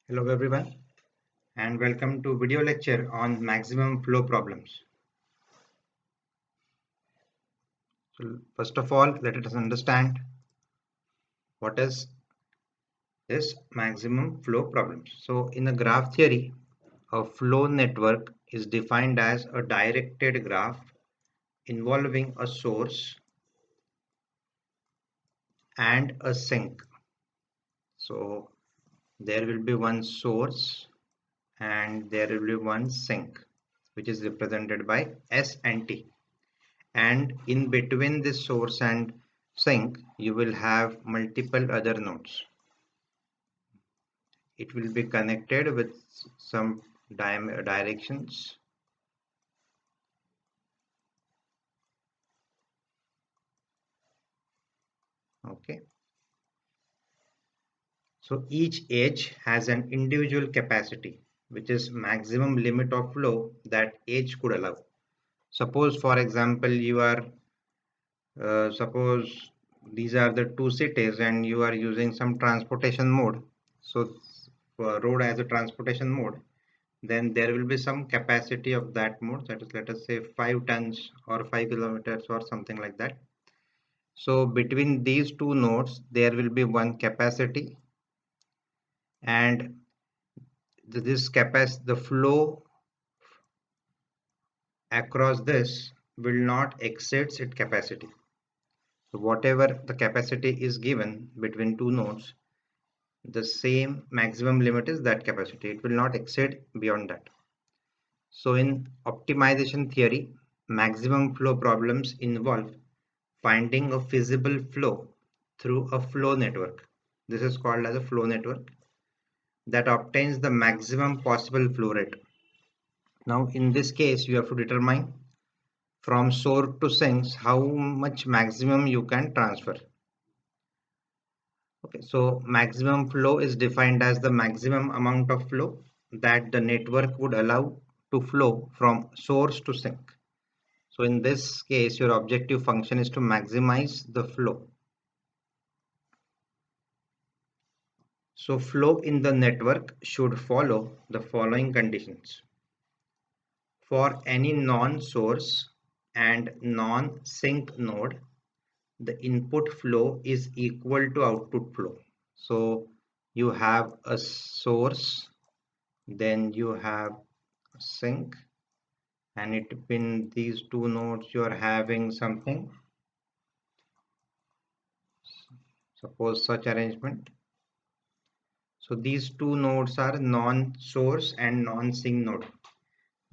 Hello everyone and welcome to video lecture on maximum flow problems. So first of all, let us understand what is this maximum flow problems. So in a graph theory, a flow network is defined as a directed graph involving a source and a sink. So there will be one source and there will be one sink, which is represented by S and T. And in between this source and sink you will have multiple other nodes. It will be connected with some directions. Okay, so each edge has an individual capacity, which is maximum limit of flow that edge could allow. Suppose for example you are suppose these are the two cities and you are using some transportation mode. So road as a transportation mode, then there will be some capacity of that mode, that is, let us say 5 tons or 5 kilometers or something like that. So between these two nodes there will be one capacity, and this capacity, the flow across this will not exceed its capacity. So whatever the capacity is given between two nodes, the same maximum limit is that capacity. It will not exceed beyond that. So in optimization theory, maximum flow problems involve finding a feasible flow through a flow network. This is called as a flow network that obtains the maximum possible flow rate. Now in this case you have to determine from source to sinks how much maximum you can transfer. Okay, so maximum flow is defined as the maximum amount of flow that the network would allow to flow from source to sink. So in this case, your objective function is to maximize the flow. So flow in the network should follow the following conditions. For any non-source and non-sink node, the input flow is equal to output flow. So you have a source, then you have a sink, and it between these two nodes you are having something, suppose such arrangement. So these two nodes are non-source and non-sink node.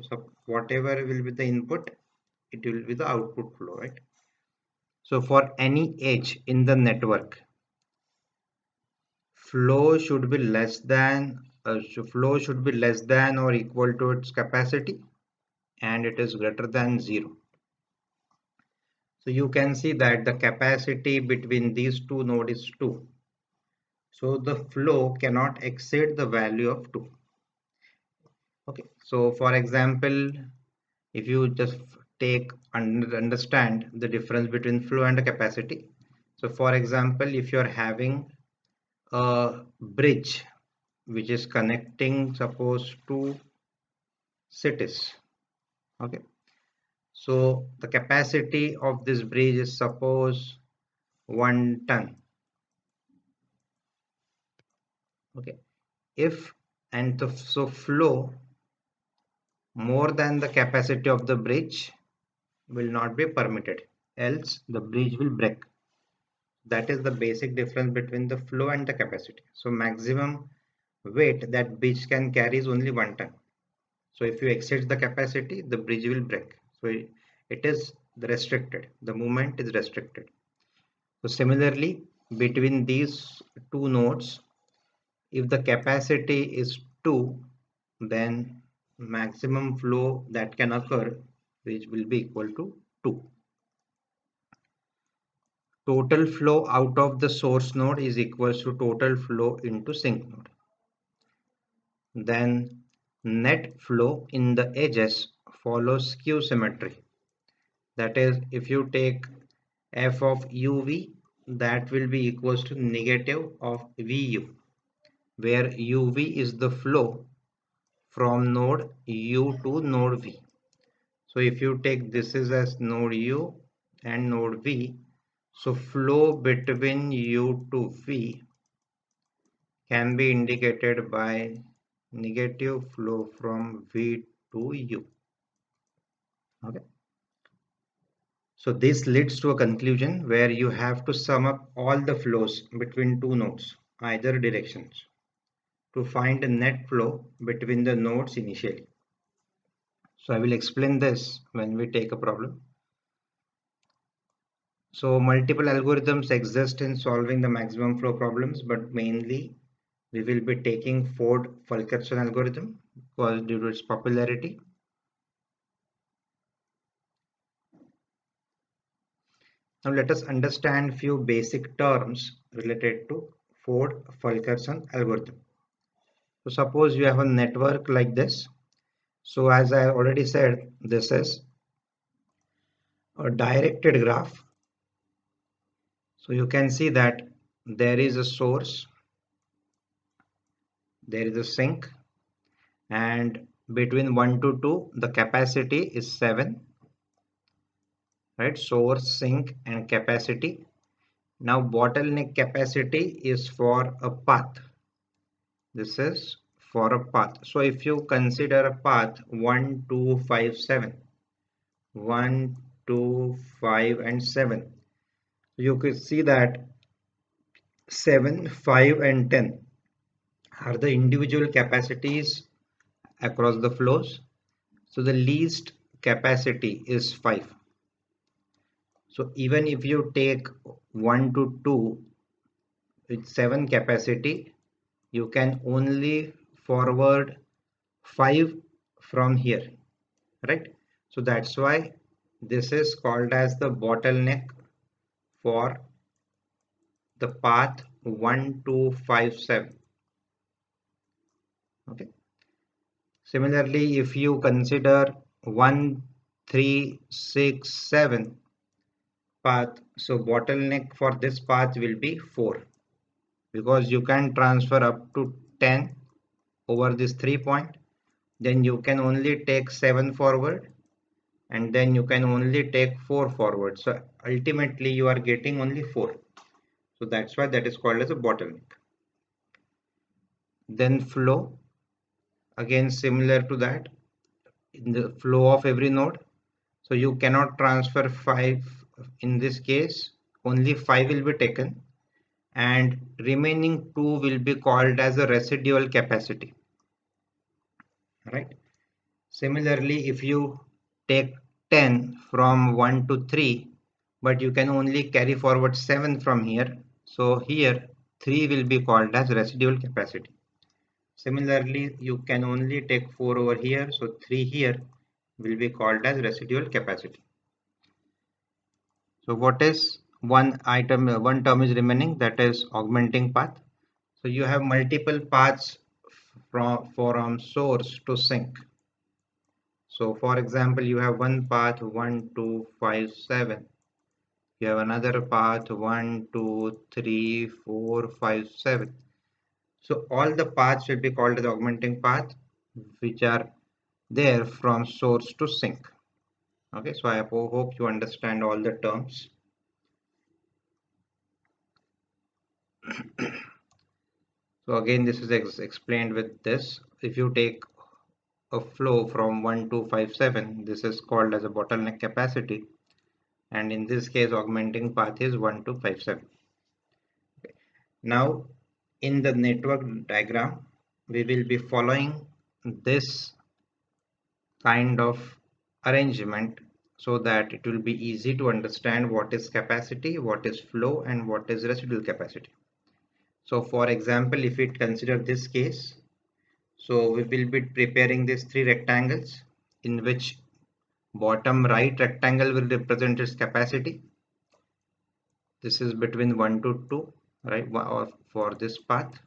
So whatever will be the input, it will be the output flow, right? So for any edge in the network, flow should be less than or equal to its capacity, and it is greater than 0. So you can see that the capacity between these two nodes is 2. So the flow cannot exceed the value of 2. Okay, so for example, if you just take and understand the difference between flow and capacity. So for example, if you are having a bridge which is connecting suppose two cities. Okay, so the capacity of this bridge is suppose 1 ton. Okay, if and so flow more than the capacity of the bridge will not be permitted, else the bridge will break. That is the basic difference between the flow and the capacity. So maximum weight that bridge can carry is only 1 ton. So if you exceed the capacity, the bridge will break. So it is restricted. The movement is restricted. So similarly, between these two nodes, if the capacity is 2, then maximum flow that can occur, which will be equal to 2. Total flow out of the source node is equals to total flow into sink node. Then net flow in the edges follows skew symmetry. That is, if you take f of uv, that will be equals to negative of vu. where UV is the flow from node U to node V. So if you take this is as node U and node V, so flow between U to V can be indicated by negative flow from V to U. Okay. So this leads to a conclusion where you have to sum up all the flows between two nodes, either directions, to find the net flow between the nodes initially. So I will explain this when we take a problem. So multiple algorithms exist in solving the maximum flow problems, but mainly we will be taking Ford-Fulkerson algorithm because due to its popularity. Now let us understand few basic terms related to Ford-Fulkerson algorithm. So suppose you have a network like this. So as I already said, this is a directed graph. So you can see that there is a source, there is a sink, and between 1 to 2 the capacity is 7, right? Source, sink and capacity. Now bottleneck capacity is for a path. This is for a path. So if you consider a path 1, 2, 5, 7, 1, 2, 5 and 7, you could see that 7, 5 and 10 are the individual capacities across the flows. So the least capacity is 5. So even if you take 1 to 2 with 7 capacity, you can only forward 5 from here, right? So that's why this is called as the bottleneck for the path 1, 2, 5, 7. Okay. Similarly, if you consider 1, 3, 6, 7 path, so bottleneck for this path will be 4, because you can transfer up to 10 over this 3 point, then you can only take 7 forward, and then you can only take 4 forward. So ultimately you are getting only 4. So that's why that is called as a bottleneck. Then flow, again similar to that, in the flow of every node. So you cannot transfer 5 in this case, only 5 will be taken, and remaining 2 will be called as a residual capacity, right? Similarly, if you take 10 from 1 to 3, but you can only carry forward 7 from here, so here 3 will be called as residual capacity. Similarly, you can only take 4 over here, so 3 here will be called as residual capacity. So what is one term is remaining, that is augmenting path. So you have multiple paths from source to sink. So for example, you have one path 1, 2, 5, 7. You have another path 1, 2, 3, 4, 5, 7. So all the paths will be called as augmenting path, which are there from source to sink. Okay, so I hope you understand all the terms. So again, this is explained with this. If you take a flow from 1 to 5, 7, this is called as a bottleneck capacity, and in this case augmenting path is 1 to 5, 7. Okay. Now in the network diagram we will be following this kind of arrangement so that it will be easy to understand what is capacity, what is flow, and what is residual capacity. So for example, if we consider this case, so we will be preparing these 3 rectangles, in which bottom right rectangle will represent its capacity. This is between 1 to 2, right? Or for this path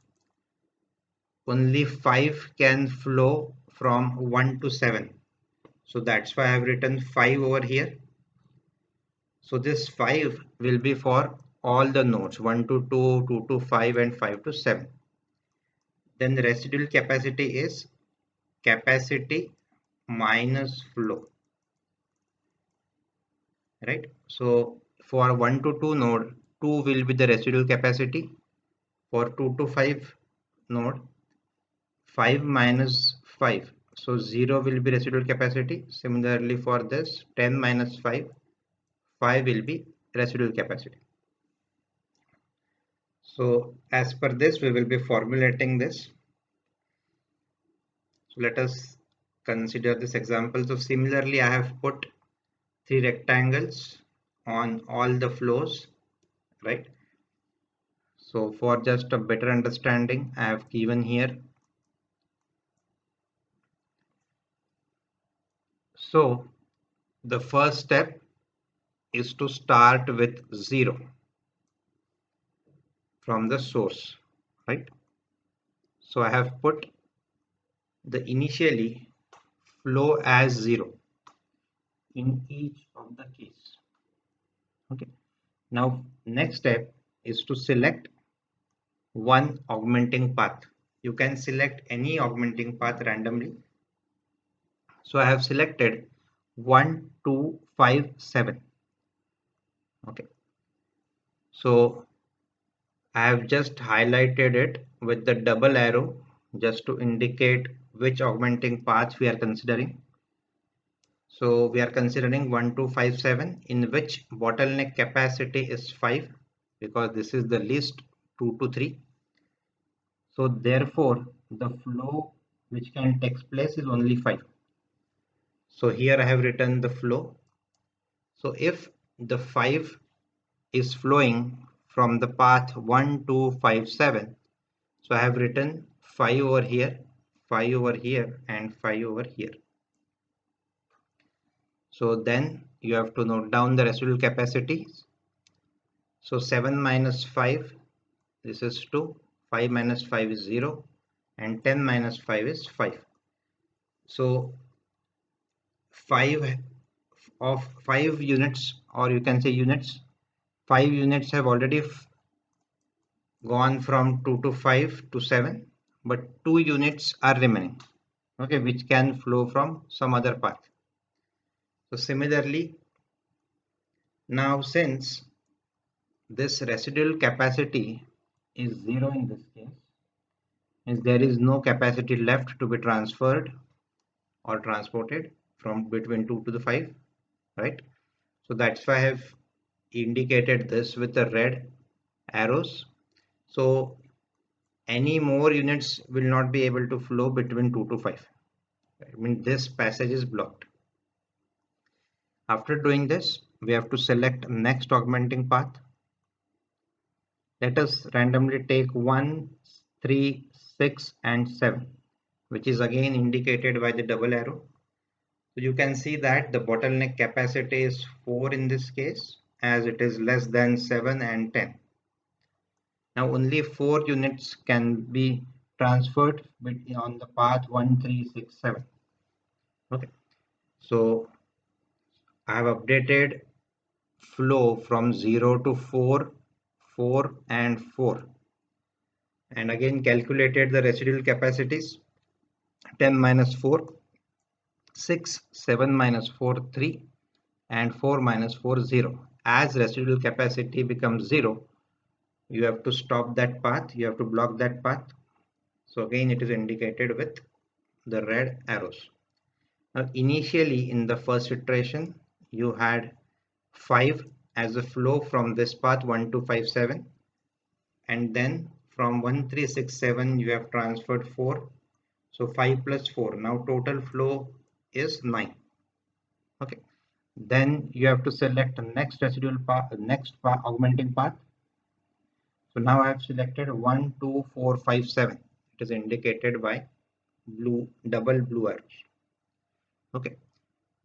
only 5 can flow from 1 to 7, so that's why I have written 5 over here. So this 5 will be for all the nodes 1 to 2, 2 to 5 and 5 to 7. then the residual capacity is capacity minus flow, right? So for 1 to 2 node, 2 will be the residual capacity. For 2 to 5 node, 5 minus 5, so 0 will be residual capacity. Similarly for this, 10 minus 5, 5 will be residual capacity. So as per this, we will be formulating this. So let us consider this example. So similarly, I have put 3 rectangles on all the flows, right? So for just a better understanding, I have given here. So the first step is to start with 0 from the source, right? So I have put the initially flow as 0 in each of the case. Okay. Now next step is to select one augmenting path. You can select any augmenting path randomly. So I have selected 1, 2, 5, 7. Okay. So I have just highlighted it with the double arrow just to indicate which augmenting paths we are considering. So we are considering 1, 2, 5, 7, in which bottleneck capacity is 5 because this is the least 2 to 3. So therefore the flow which can take place is only 5. So here I have written the flow. So if the 5 is flowing from the path 1, 2, 5, 7, so I have written 5 over here, 5 over here, and 5 over here. So then you have to note down the residual capacities. So 7 minus 5, this is 2, 5 minus 5 is 0, and 10 minus 5 is 5. So 5 of 5 units, or you can say units, 5 units have already gone from 2 to 5 to 7, but 2 units are remaining, okay, which can flow from some other path. So similarly, now since this residual capacity is 0 in this case, means there is no capacity left to be transferred or transported from between 2 to the 5, right? So that's why I have indicated this with the red arrows. So any more units will not be able to flow between 2 to 5. I mean, this passage is blocked. After doing this, we have to select next augmenting path. Let us randomly take 1, 3, 6, and 7, which is again indicated by the double arrow. So you can see that the bottleneck capacity is 4 in this case, as it is less than 7 and 10. Now only 4 units can be transferred on the path 1, 3, 6, 7. Okay. So I have updated flow from 0 to 4, 4 and 4. And again calculated the residual capacities. 10 minus 4, 6, 7 minus 4, 3, and 4 minus 4, 0. As residual capacity becomes 0, you have to stop that path, you have to block that path. So again it is indicated with the red arrows. Now initially in the first iteration you had 5 as a flow from this path 1, 2, 5, 7, and then from 1, 3, 6, 7 you have transferred 4. So 5 plus 4, now total flow is 9. Okay. Then you have to select the next residual path, augmenting path. So now I have selected 1, 2, 4, 5, 7. It is indicated by blue, double blue arrows. Okay.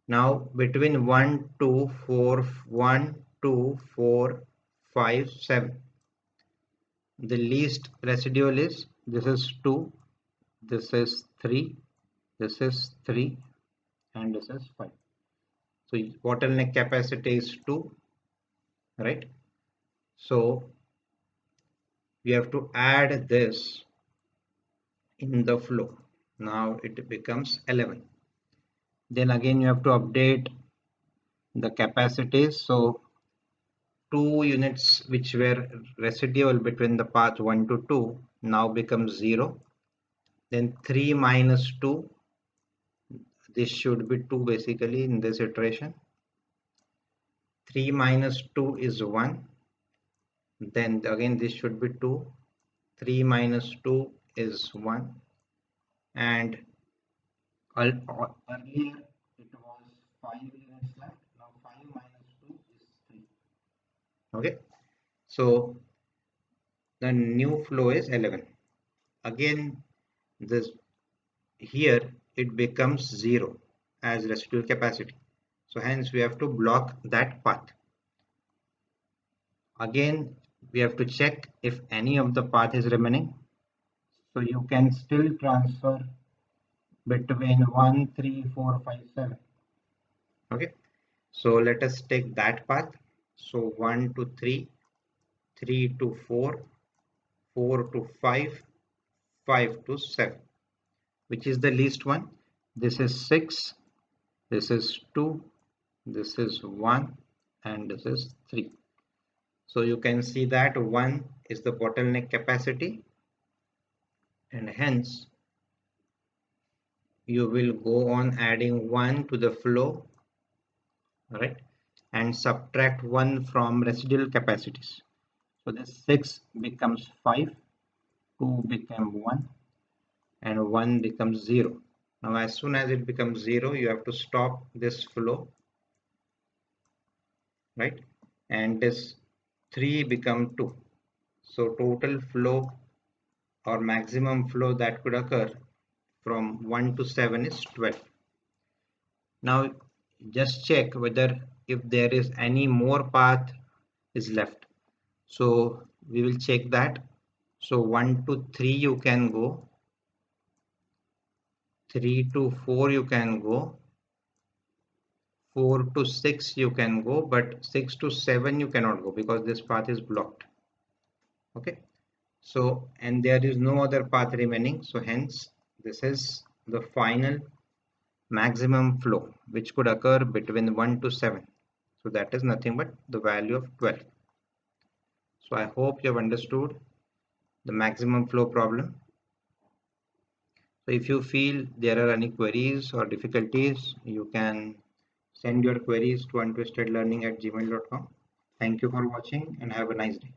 Now between 1, 2, 4, 1, 2, 4, 5, 7. The least residual is, this is 2, this is 3, this is 3, and this is 5. So bottleneck capacity is 2, right? So we have to add this in the flow. Now it becomes 11. Then again you have to update the capacities. So 2 units which were residual between the path 1 to 2 now becomes 0. Then 3 minus 2, this should be 2 basically in this iteration. 3 minus 2 is 1. Then again this should be 2. 3 minus 2 is 1. And earlier it was 5 units left. Now 5 minus 2 is 3. Okay. So the new flow is 11. Again, this here it becomes 0 as residual capacity. So hence we have to block that path. Again, we have to check if any of the path is remaining. So you can still transfer between 1, 3, 4, 5, 7. Okay. So let us take that path. So 1 to 3, 3 to 4, 4 to 5, 5 to 7. Which is the least one? This is 6, this is 2, this is 1, and this is 3. So you can see that 1 is the bottleneck capacity, and hence you will go on adding 1 to the flow, right, and subtract 1 from residual capacities. So this 6 becomes 5, 2 becomes 1, and 1 becomes 0. Now as soon as it becomes 0, you have to stop this flow, right, and this 3 become 2. So total flow or maximum flow that could occur from 1 to 7 is 12. Now just check whether if there is any more path is left. So we will check that. So 1 to 3 you can go, 3 to 4 you can go, 4 to 6 you can go, but 6 to 7 you cannot go because this path is blocked. Okay. So, and there is no other path remaining. So hence this is the final maximum flow which could occur between 1 to 7. So that is nothing but the value of 12. So I hope you have understood the maximum flow problem. So if you feel there are any queries or difficulties, you can send your queries to untwistedlearning@gmail.com. Thank you for watching and have a nice day.